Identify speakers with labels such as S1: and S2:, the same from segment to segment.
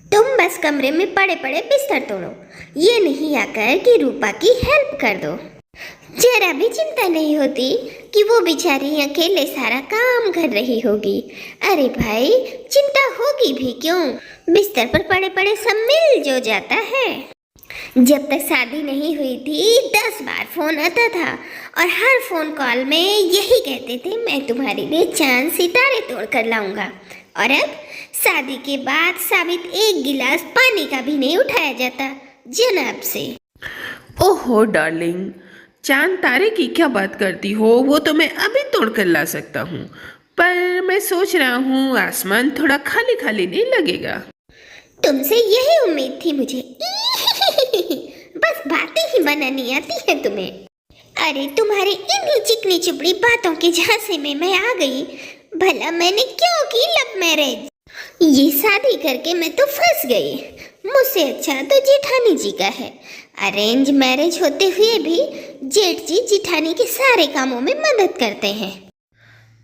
S1: तुम बस कमरे में पड़े पड़े बिस्तर तोड़ो, ये नहीं आकर कि रूपा की हेल्प कर दो। जरा भी चिंता नहीं होती कि वो बेचारी अकेले सारा काम कर रही होगी। अरे भाई, चिंता होगी भी क्यों, बिस्तर पर पड़े पड़े सब मिल जो जाता है। जब तक शादी नहीं हुई थी 10 बार फोन आता था और हर फोन कॉल में यही कहते थे मैं तुम्हारे लिए चांद सितारे तोड़ कर लाऊंगा। और अब शादी के बाद साबित एक गिलास पानी का भी नहीं उठाया जाता जनाब से।
S2: ओहो डार्लिंग, चांद तारे की क्या बात करती हो, वो तो मैं अभी तोड़ कर ला सकता हूँ, पर मैं सोच रहा हूँ आसमान थोड़ा खाली खाली नहीं लगेगा।
S1: तुमसे यही उम्मीद थी मुझे। बस बातें ही बनानी आती है तुम्हें। अरे तुम्हारे इन्हीं चिकनी चुपड़ी बातों के झांसे में मैं आ गई। भला मैंने क्यों की लव मैरिज? ये शादी करके मैं तो फंस गई। मुझसे अच्छा तो जेठानी जी का है। अरेंज मैरिज होते हुए भी जेठ जी जेठानी के सारे कामों में मदद करते हैं।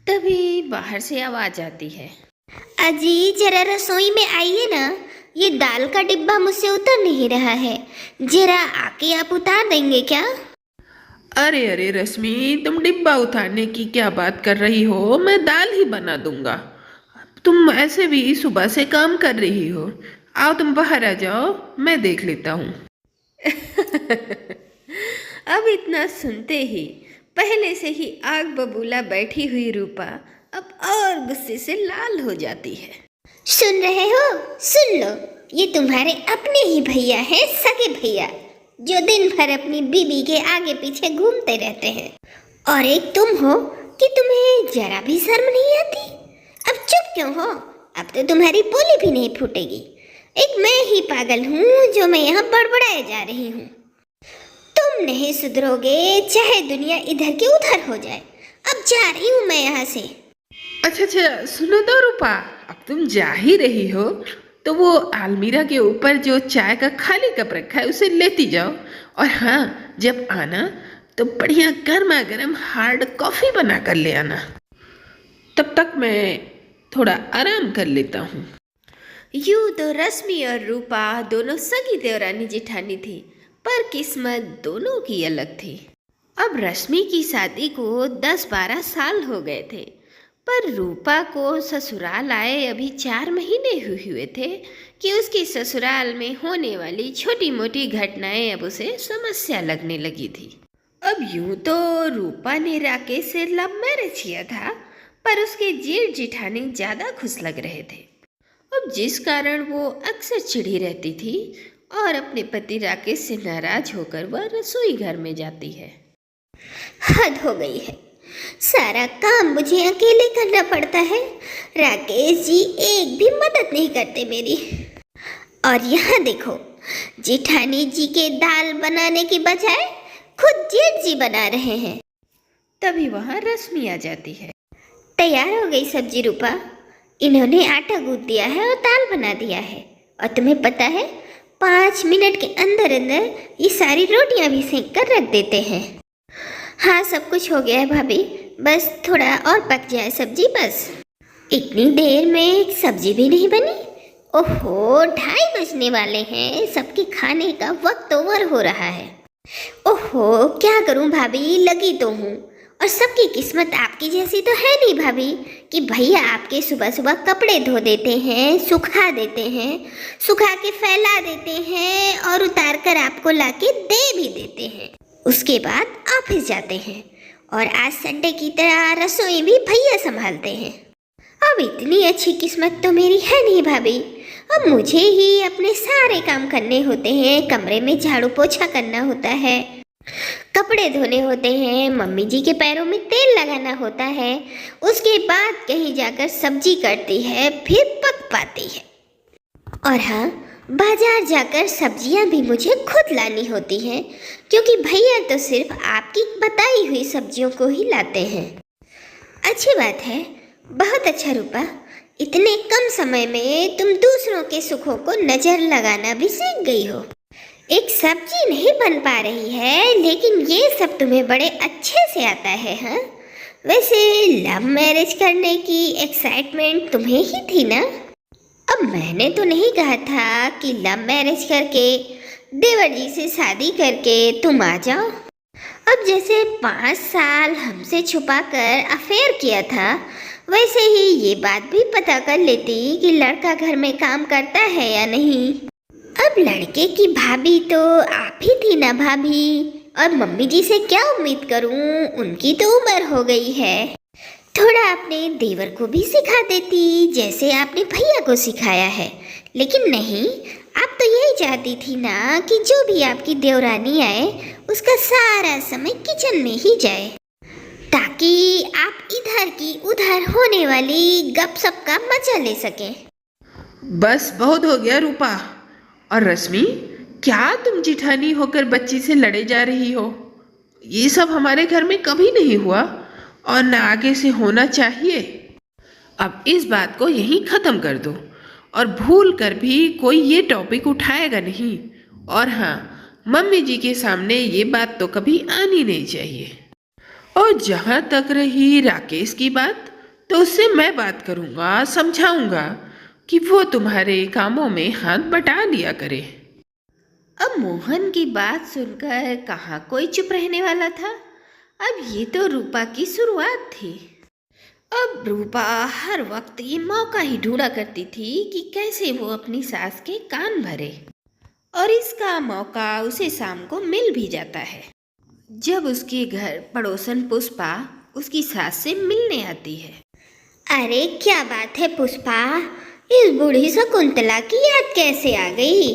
S2: तभी बाहर से आवाज आती है,
S1: अजी जरा रसोई में आइए ना, ये दाल का डिब्बा मुझसे उतर नहीं रहा है, जरा आके आप उतार देंगे क्या?
S2: अरे अरे रश्मि, तुम डिब्बा उतारने की क्या बात कर रही हो, मैं दाल ही बना दूंगा। तुम ऐसे भी सुबह से काम कर रही हो, आओ तुम बाहर आ जाओ, मैं देख लेता हूँ। अब इतना सुनते ही पहले से ही आग बबूला बैठी हुई रूपा अब और गुस्से से लाल हो जाती है।
S1: सुन रहे हो? सुन लो, ये तुम्हारे अपने ही भैया हैं, सगे भैया, जो दिन भर अपनी बीबी के आगे पीछे घूमते रहते हैं। और एक तुम हो कि तुम्हें जरा भी शर्म नहीं आती। अब चुप क्यों हो? अब तो तुम्हारी बोली भी नहीं फूटेगी। एक मैं ही पागल हूँ जो मैं यहाँ बड़बड़ाए जा रही हूँ। तुम नहीं सुधरोगे चाहे दुनिया इधर की उधर हो जाए। अब जा रही हूँ मैं यहाँ से।
S2: अच्छा अच्छा सुनो तो रूपा, अब तुम जा ही रही हो तो वो अलमीरा के ऊपर जो चाय का खाली कप रखा है उसे लेती जाओ। और हाँ, जब आना तो बढ़िया गर्मा गर्म हार्ड कॉफी बना कर ले आना। तब तक मैं थोड़ा आराम कर लेता हूँ। यूं तो रश्मि और रूपा दोनों सगी देवरानी जेठानी थी, पर किस्मत दोनों की अलग थी। अब रश्मि की शादी को 10-12 साल हो गए थे, पर रूपा को ससुराल आए अभी 4 महीने हुए थे कि उसके ससुराल में होने वाली छोटी मोटी घटनाएं अब उसे समस्या लगने लगी थी। अब यूं तो रूपा ने राकेश से लव मैरिज किया था, पर उसके जेठ जेठानी ज़्यादा खुश लग रहे थे। अब जिस कारण वो अक्सर चिढ़ी रहती थी और अपने पति राकेश से नाराज होकर वह रसोई घर में जाती है।
S1: हद हो गई है, सारा काम मुझे अकेले करना पड़ता है। राकेश जी एक भी मदद नहीं करते मेरी। और यहाँ देखो, जेठानी जी के दाल बनाने की बजाय खुद जेठ जी बना रहे हैं।
S2: तभी वहाँ रश्मि आ जाती है।
S1: तैयार हो गई सब्जी रूपा, इन्होंने आटा गूंथ दिया है और दाल बना दिया है। और तुम्हें पता है 5 मिनट के अंदर अंदर ये सारी रोटियां भी सेंक कर रख देते हैं। हाँ, सब कुछ हो गया है भाभी, बस थोड़ा और पक जाए सब्जी बस। इतनी देर में सब्जी भी नहीं बनी? ओहो, 2:30 बजने वाले हैं, सबके खाने का वक्त ओवर हो रहा है। ओहो, क्या करूं भाभी, लगी तो हूँ। और सबकी किस्मत आपकी जैसी तो है नहीं भाभी कि भैया आपके सुबह सुबह कपड़े धो देते हैं, सुखा देते हैं, सुखा के फैला देते हैं और उतार कर आपको लाके दे भी देते हैं। उसके बाद ऑफिस जाते हैं और आज संडे की तरह रसोई भी भैया संभालते हैं। अब इतनी अच्छी किस्मत तो मेरी है नहीं भाभी। अब मुझे ही अपने सारे काम करने होते हैं, कमरे में झाड़ू पोछा करना होता है, कपड़े धोने होते हैं, मम्मी जी के पैरों में तेल लगाना होता है, उसके बाद कहीं जाकर सब्जी कटती है, फिर पक पाती है। और हाँ, बाजार जाकर सब्जियां भी मुझे खुद लानी होती हैं, क्योंकि भैया तो सिर्फ आपकी बताई हुई सब्जियों को ही लाते हैं। अच्छी बात है, बहुत अच्छा रूपा, इतने कम समय में तुम दूसरों के सुखों को नजर लगाना भी सीख गई हो। एक सब्जी नहीं बन पा रही है, लेकिन ये सब तुम्हें बड़े अच्छे से आता है। हाँ, वैसे लव मैरिज करने की एक्साइटमेंट तुम्हें ही थी ना? अब मैंने तो नहीं कहा था कि लव मैरिज करके देवर जी से शादी करके तुम आ जाओ। अब जैसे 5 साल हमसे छुपाकर अफेयर किया था, वैसे ही ये बात भी पता कर लेती कि लड़का घर में काम करता है या नहीं। अब लड़के की भाभी तो आप ही थी ना भाभी, और मम्मी जी से क्या उम्मीद करूं, उनकी तो उम्र हो गई है। थोड़ा अपने देवर को भी सिखा देती जैसे आपने भैया को सिखाया है, लेकिन नहीं, आप तो यही चाहती थी ना कि जो भी आपकी देवरानी आए उसका सारा समय किचन में ही जाए, ताकि आप इधर की उधर होने वाली गपशप का मजा ले सकें।
S2: बस बहुत हो गया रूपा। और रश्मि, क्या तुम जिठानी होकर बच्ची से लड़े जा रही हो? ये सब हमारे घर में कभी नहीं हुआ और न आगे से होना चाहिए। अब इस बात को यहीं ख़त्म कर दो और भूल कर भी कोई ये टॉपिक उठाएगा नहीं। और हाँ, मम्मी जी के सामने ये बात तो कभी आनी नहीं चाहिए। और जहाँ तक रही राकेश की बात, तो उससे मैं बात करूँगा, समझाऊँगा कि वो तुम्हारे कामों में हाथ बटा लिया करे।
S3: अब मोहन की बात सुनकर कहाँ कोई चुप रहने वाला था। अब ये तो रूपा की शुरुआत थी। अब रूपा हर वक्त ये मौका ही ढूंढा करती थी कि कैसे वो अपनी सास के कान भरे, और इसका मौका उसे शाम को मिल भी जाता है, जब उसके घर पड़ोसन पुष्पा उसकी सास से मिलने आती है।
S1: अरे क्या बात है पुष्पा, इस बूढ़ी शकुंतला की याद कैसे आ गई?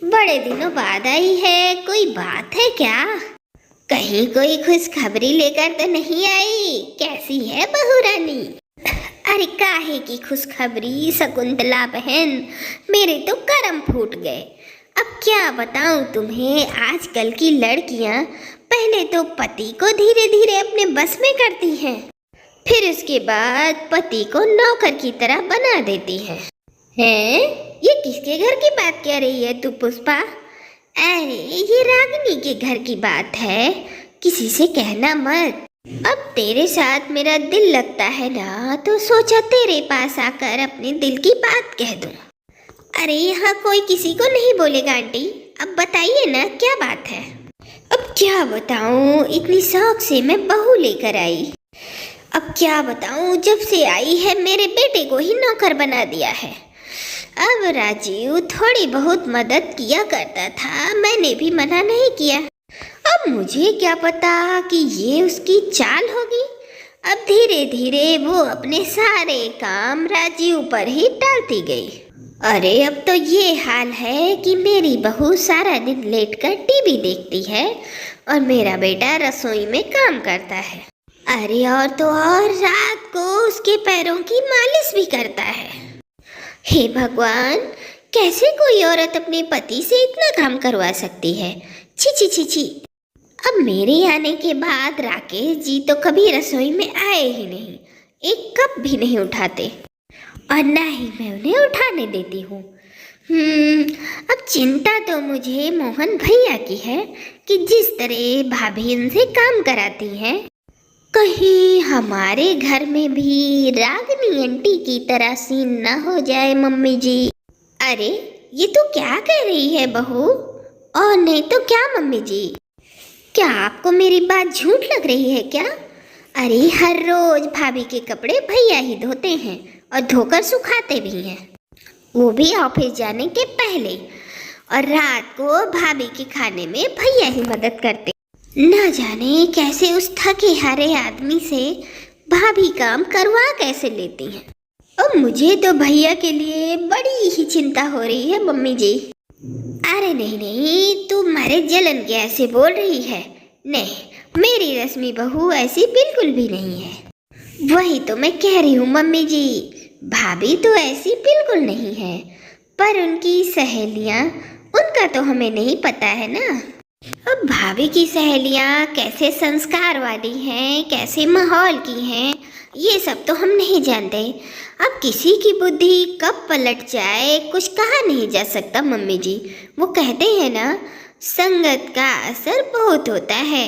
S1: बड़े दिनों बाद आई है, कोई बात है क्या? कहीं कोई खुशखबरी लेकर तो नहीं आई? कैसी है बहू रानी? अरे काहे की खुशखबरी शकुंतला बहन, मेरे तो कर्म फूट गए। अब क्या बताऊं तुम्हें, आजकल की लड़कियां पहले तो पति को धीरे धीरे अपने बस में करती हैं, फिर उसके बाद पति को नौकर की तरह बना देती हैं। हैं? ये किसके घर की बात कह रही है तू पुष्पा? अरे ये रागिनी के घर की बात है, किसी से कहना मत। अब तेरे साथ मेरा दिल लगता है ना, तो सोचा तेरे पास आकर अपने दिल की बात कह दूं। अरे यहाँ कोई किसी को नहीं बोलेगा आंटी, अब बताइए ना क्या बात है। अब क्या बताऊं, इतनी शौक से मैं बहू लेकर आई। अब क्या बताऊं, जब से आई है मेरे बेटे को ही नौकर बना दिया है। अब राजीव थोड़ी बहुत मदद किया करता था, मैंने भी मना नहीं किया। अब मुझे क्या पता कि ये उसकी चाल होगी। अब धीरे धीरे वो अपने सारे काम राजीव पर ही डालती गई। अरे अब तो ये हाल है कि मेरी बहू सारा दिन लेटकर टीवी देखती है और मेरा बेटा रसोई में काम करता है। अरे और तो और रात को उसके पैरों की मालिश भी करता है। हे भगवान, कैसे कोई औरत अपने पति से इतना काम करवा सकती है? छी छी छी छी। अब मेरे आने के बाद राकेश जी तो कभी रसोई में आए ही नहीं, एक कप भी नहीं उठाते, और ना ही मैं उन्हें उठाने देती हूँ। अब चिंता तो मुझे मोहन भैया की है कि जिस तरह भाभी उनसे काम कराती हैं, कहीं हमारे घर में भी रागिनी आंटी की तरह सीन ना हो जाए मम्मी जी। अरे ये तो क्या कह रही है बहू? और नहीं तो क्या मम्मी जी, क्या आपको मेरी बात झूठ लग रही है क्या? अरे हर रोज भाभी के कपड़े भैया ही धोते हैं और धोकर सुखाते भी हैं, वो भी ऑफिस जाने के पहले, और रात को भाभी के खाने में भैया ही मदद करते। ना जाने कैसे उस थके हारे आदमी से भाभी काम करवा कैसे लेती हैं। अब मुझे तो भैया के लिए बड़ी ही चिंता हो रही है मम्मी जी। अरे नहीं नहीं, तू मारे जलन के ऐसे बोल रही है? नहीं, मेरी रश्मि बहू ऐसी बिल्कुल भी नहीं है। वही तो मैं कह रही हूँ मम्मी जी, भाभी तो ऐसी बिल्कुल नहीं है, पर उनकी सहेलियाँ, उनका तो हमें नहीं पता है ना। अब भाभी की सहेलियाँ कैसे संस्कार वाली हैं, कैसे माहौल की हैं, ये सब तो हम नहीं जानते। अब किसी की बुद्धि कब पलट जाए कुछ कहा नहीं जा सकता मम्मी जी। वो कहते हैं ना, संगत का असर बहुत होता है,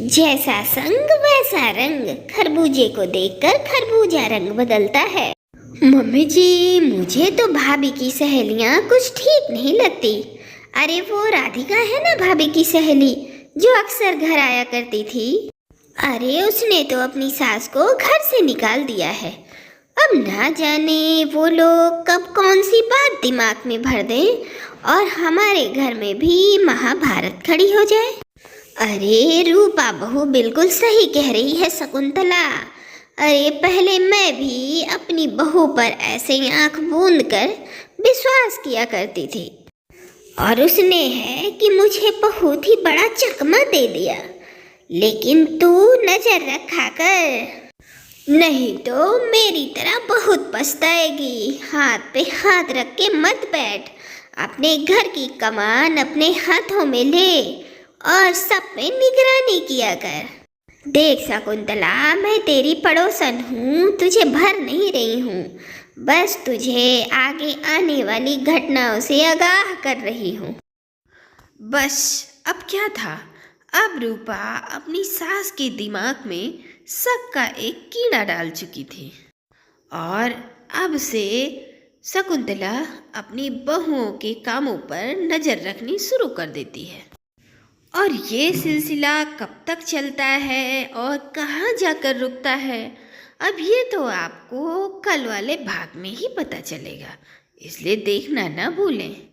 S1: जैसा संग वैसा रंग, खरबूजे को देखकर खरबूजा रंग बदलता है। मम्मी जी, मुझे तो भाभी की सहेलियाँ कुछ ठीक नहीं लगती। अरे वो राधिका है ना, भाभी की सहेली जो अक्सर घर आया करती थी। अरे उसने तो अपनी सास को घर से निकाल दिया है। अब ना जाने वो लोग कब कौन सी बात दिमाग में भर दें और हमारे घर में भी महाभारत खड़ी हो जाए। अरे रूपा बहू बिल्कुल सही कह रही है शकुंतला। अरे पहले मैं भी अपनी बहू पर ऐसे ही आंख मूंद कर विश्वास किया करती थी, और उसने है कि मुझे बहुत ही बड़ा चकमा दे दिया। लेकिन तू नजर रखा कर, नहीं तो मेरी तरह बहुत पछताएगी। हाथ पे हाथ रख के मत बैठ, अपने घर की कमान अपने हाथों में ले और सब पे निगरानी किया कर। देख शकुंतला, मैं तेरी पड़ोसन हूँ, तुझे भर नहीं रही हूँ, बस तुझे आगे आने वाली घटनाओं से आगाह कर रही हूँ।
S3: बस अब क्या था, अब रूपा अपनी सास के दिमाग में शक का एक कीड़ा डाल चुकी थी और अब से शकुंतला अपनी बहुओं के कामों पर नज़र रखनी शुरू कर देती है। और ये सिलसिला कब तक चलता है और कहाँ जाकर रुकता है, अब ये तो आपको कल वाले भाग में ही पता चलेगा, इसलिए देखना ना भूलें।